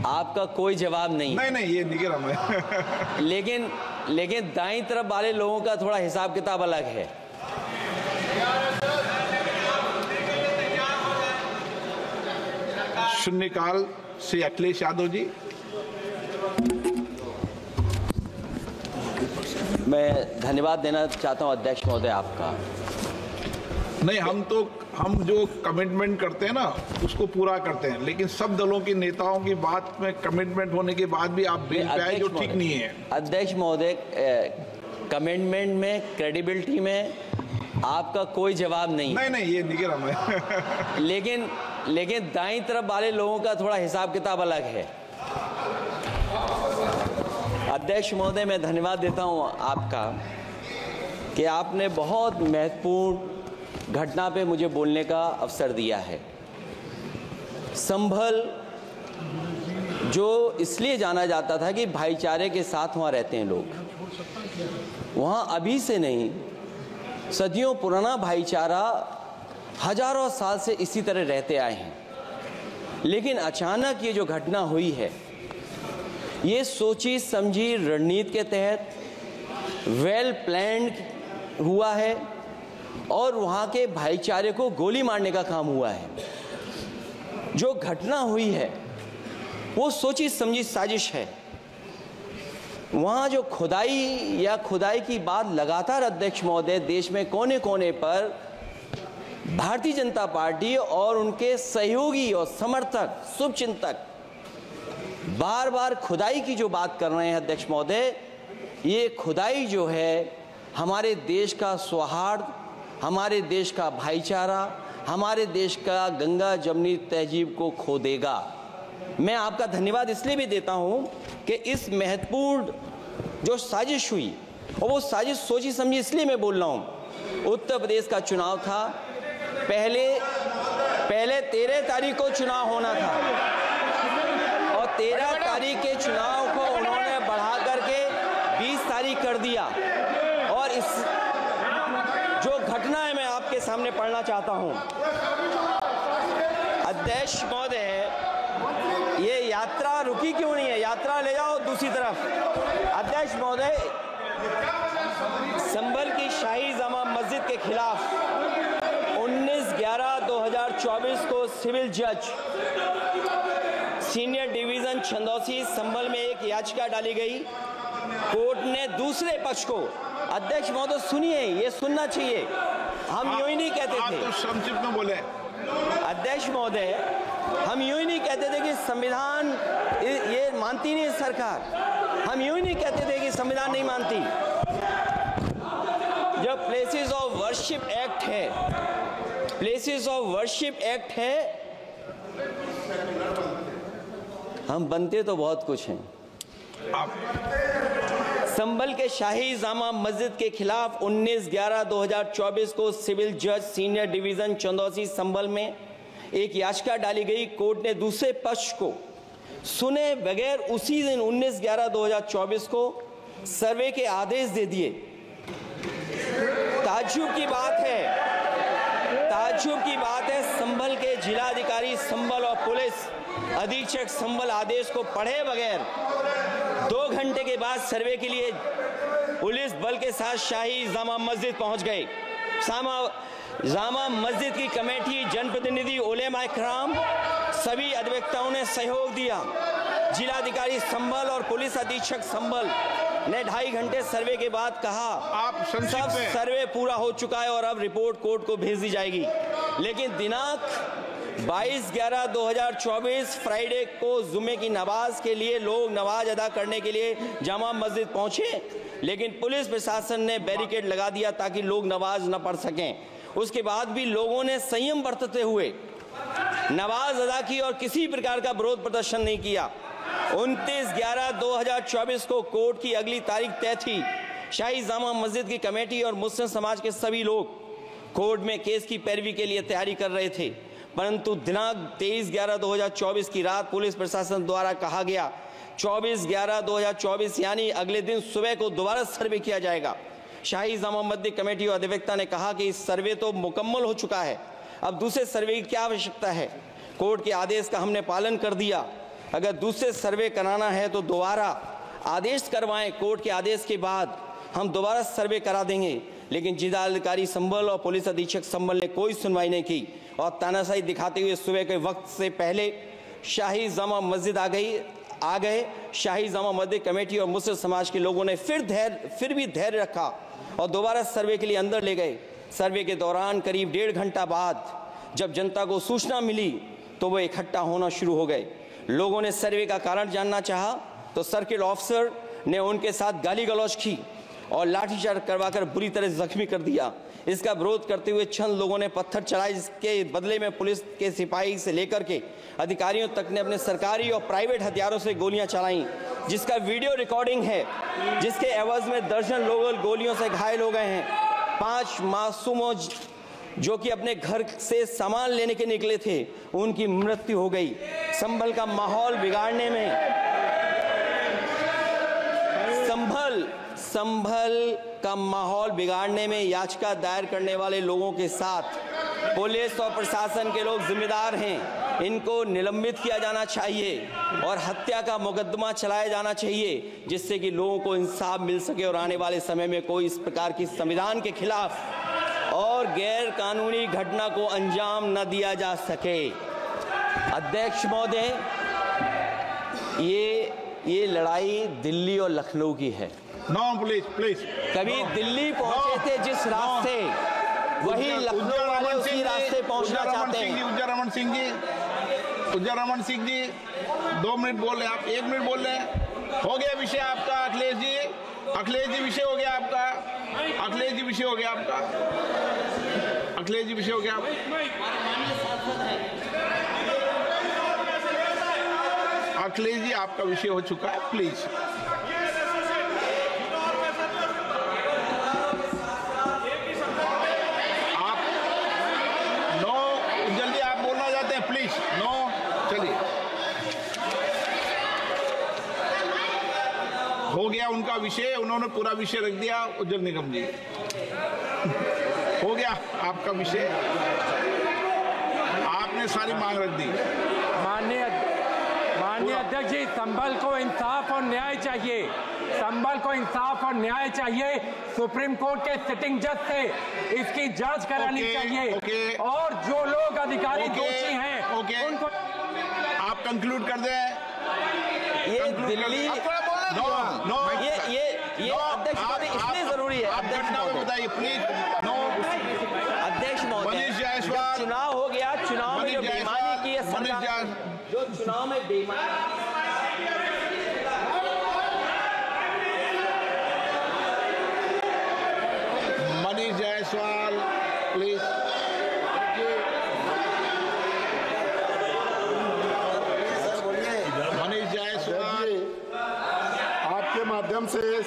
आपका कोई जवाब नहीं। नहीं ये नहीं कह रहा मैं। लेकिन दाईं तरफ वाले लोगों का थोड़ा हिसाब किताब अलग है। शून्यकाल से अखिलेश यादव जी। मैं धन्यवाद देना चाहता हूं अध्यक्ष महोदय आपका। नहीं, हम जो कमिटमेंट करते हैं ना उसको पूरा करते हैं, लेकिन सब दलों के नेताओं की बात में कमिटमेंट होने के बाद भी आप बेंच पे आए जो ठीक नहीं है। अध्यक्ष महोदय, कमिटमेंट में, क्रेडिबिलिटी में आपका कोई जवाब नहीं। नहीं ये नहीं कह रहा मैं। लेकिन दाईं तरफ वाले लोगों का थोड़ा हिसाब किताब अलग है। अध्यक्ष महोदय, मैं धन्यवाद देता हूं आपका कि आपने बहुत महत्वपूर्ण घटना पे मुझे बोलने का अवसर दिया है। संभल जो इसलिए जाना जाता था कि भाईचारे के साथ वहाँ रहते हैं लोग, वहाँ अभी से नहीं, सदियों पुराना भाईचारा हजारों साल से इसी तरह रहते आए हैं। लेकिन अचानक ये जो घटना हुई है, ये सोची समझी रणनीति के तहत वेल प्लान्ड हुआ है और वहाँ के भाईचारे को गोली मारने का काम हुआ है। जो घटना हुई है वो सोची समझी साजिश है। वहाँ जो खुदाई की बात लगातार अध्यक्ष महोदय देश में कोने कोने पर भारतीय जनता पार्टी और उनके सहयोगी और समर्थक, शुभचिंतक बार बार खुदाई की जो बात कर रहे हैं अध्यक्ष महोदय, ये खुदाई जो है हमारे देश का सौहार्द, हमारे देश का भाईचारा, हमारे देश का गंगा जमनी तहजीब को खो देगा। मैं आपका धन्यवाद इसलिए भी देता हूं कि इस महत्वपूर्ण जो साजिश हुई, और वो साजिश सोची समझी इसलिए मैं बोल रहा हूं। उत्तर प्रदेश का चुनाव था, पहले 13 तारीख को चुनाव होना था और 13 तारीख के चुनाव को उन्होंने बढ़ा करके 20 तारीख कर दिया। और इस जो घटना है मैं आपके सामने पढ़ना चाहता हूं। अध्यक्ष महोदय, ये यात्रा रुकी क्यों नहीं है? यात्रा ले जाओ दूसरी तरफ। अध्यक्ष महोदय, संभल की शाही जामा मस्जिद के खिलाफ 19/11/2024 को सिविल जज सीनियर डिवीजन छंदौसी संभल में एक याचिका डाली गई। कोर्ट ने दूसरे पक्ष को, अध्यक्ष महोदय सुनिए, ये सुनना चाहिए, हम यूं ही नहीं कहते थे। आप तो संक्षिप्त में बोले। अध्यक्ष महोदय, हम यूं ही नहीं कहते थे कि संविधान ये मानती नहीं सरकार। हम यूं ही नहीं कहते थे कि संविधान नहीं मानती। जब प्लेसेस ऑफ वर्शिप एक्ट है, प्लेसेस ऑफ वर्शिप एक्ट है, हम बनते तो बहुत कुछ हैं। संभल के शाही जामा मस्जिद के खिलाफ 19/11/2024 को सिविल जज सीनियर डिवीजन चंदौसी संभल में एक याचिका डाली गई। कोर्ट ने दूसरे पक्ष को सुने बगैर उसी दिन 19/11/2024 को सर्वे के आदेश दे दिए। ताज्जुब की बात है, संभल के जिलाधिकारी संभल और पुलिस अधीक्षक संभल आदेश को पढ़े बगैर 2 घंटे के बाद सर्वे के लिए पुलिस बल के साथ शाही जामा मस्जिद पहुंच गए। जामा मस्जिद की कमेटी, जनप्रतिनिधि, उलेमा इकराम, सभी अधिवक्ताओं ने सहयोग दिया। जिलाधिकारी संभल और पुलिस अधीक्षक संभल ने 2.5 घंटे सर्वे के बाद कहा, आप सब सर्वे पूरा हो चुका है और अब रिपोर्ट कोर्ट को भेज दी जाएगी। लेकिन दिनांक 22/11/2024 फ्राइडे को जुमे की नमाज के लिए लोग नमाज अदा करने के लिए जामा मस्जिद पहुंचे, लेकिन पुलिस प्रशासन ने बैरिकेड लगा दिया ताकि लोग नमाज न पढ़ सकें। उसके बाद भी लोगों ने संयम बरतते हुए नमाज अदा की और किसी प्रकार का विरोध प्रदर्शन नहीं किया। 29/11/2024 को कोर्ट की अगली तारीख तय थी। शाही जामा मस्जिद की कमेटी और मुस्लिम समाज के सभी लोग कोर्ट में केस की पैरवी के लिए तैयारी कर रहे थे, परंतु दिनांक 23/11/2024 की रात पुलिस प्रशासन द्वारा कहा गया 24/11/2024 यानी अगले दिन सुबह को दोबारा सर्वे किया जाएगा। शाही जामा मस्जिद कमेटी और अधिवक्ता ने कहा कि इस सर्वे तो मुकम्मल हो चुका है, अब दूसरे सर्वे की क्या आवश्यकता है। कोर्ट के आदेश का हमने पालन कर दिया। अगर दूसरे सर्वे कराना है तो दोबारा आदेश करवाएं, कोर्ट के आदेश के बाद हम दोबारा सर्वे करा देंगे। लेकिन जिलाधिकारी संभल और पुलिस अधीक्षक संभल ने कोई सुनवाई नहीं की और तानाशाही दिखाते हुए सुबह के वक्त से पहले शाही जामा मस्जिद आ गए। शाही जामा मस्जिद कमेटी और मुस्लिम समाज के लोगों ने फिर भी धैर्य रखा और दोबारा सर्वे के लिए अंदर ले गए। सर्वे के दौरान करीब 1.5 घंटा बाद जब जनता को सूचना मिली तो वो इकट्ठा होना शुरू हो गए। लोगों ने सर्वे का कारण जानना चाहा तो सर्किल ऑफिसर ने उनके साथ गाली गलौज की और लाठीचार्ज करवाकर बुरी तरह जख्मी कर दिया। इसका विरोध करते हुए चंद लोगों ने पत्थर चलाए, जिसके बदले में पुलिस के सिपाही से लेकर के अधिकारियों तक ने अपने सरकारी और प्राइवेट हथियारों से गोलियां चलाईं, जिसका वीडियो रिकॉर्डिंग है, जिसके एवज में दर्जन लोग गोलियों से घायल हो गए हैं। 5 मासूमों जो कि अपने घर से सामान लेने के निकले थे, उनकी मृत्यु हो गई। संभल का माहौल बिगाड़ने में संभल का माहौल बिगाड़ने में याचिका दायर करने वाले लोगों के साथ पुलिस और प्रशासन के लोग जिम्मेदार हैं। इनको निलंबित किया जाना चाहिए और हत्या का मुकदमा चलाया जाना चाहिए, जिससे कि लोगों को इंसाफ मिल सके और आने वाले समय में कोई इस प्रकार की संविधान के खिलाफ और गैर कानूनी घटना को अंजाम न दिया जा सके। अध्यक्ष महोदय, ये लड़ाई दिल्ली और लखनऊ की है। No please. कभी दिल्ली पहुंचे थे जिस रास्ते, वही लखनऊ वाले उसी रास्ते पहुंचना चाहते हैं। उज्जर रमन सिंह जी 2 मिनट बोल रहे, आप 1 मिनट बोल रहे हैं। हो गया विषय आपका अखिलेश जी विषय हो गया आपका। अखिलेश जी विषय हो गया अखिलेश जी आपका विषय हो चुका है, प्लीज। हो गया उनका विषय, उन्होंने पूरा विषय रख दिया। उज्जवल निगम जी, हो गया आपका विषय, आपने सारी मांग रख दी। माननीय अध्यक्ष जी, संभल को इंसाफ और न्याय चाहिए। संभल को इंसाफ और न्याय चाहिए। सुप्रीम कोर्ट के सिटिंग जज से इसकी जांच करानी चाहिए और जो लोग अधिकारी दोषी हैं उनको आप कंक्लूड कर दें। ये दिल्ली ये अध्यक्ष महोदय इसलिए जरूरी है। अध्यक्ष महोदय बताइए प्लीज। अध्यक्ष महोदय, चुनाव हो गया, चुनाव में जो बेईमानी की है सरकार, जो चुनाव में बेईमानी मनीष जायसवाल प्लीज। मनीष जायसवाल, आपके माध्यम से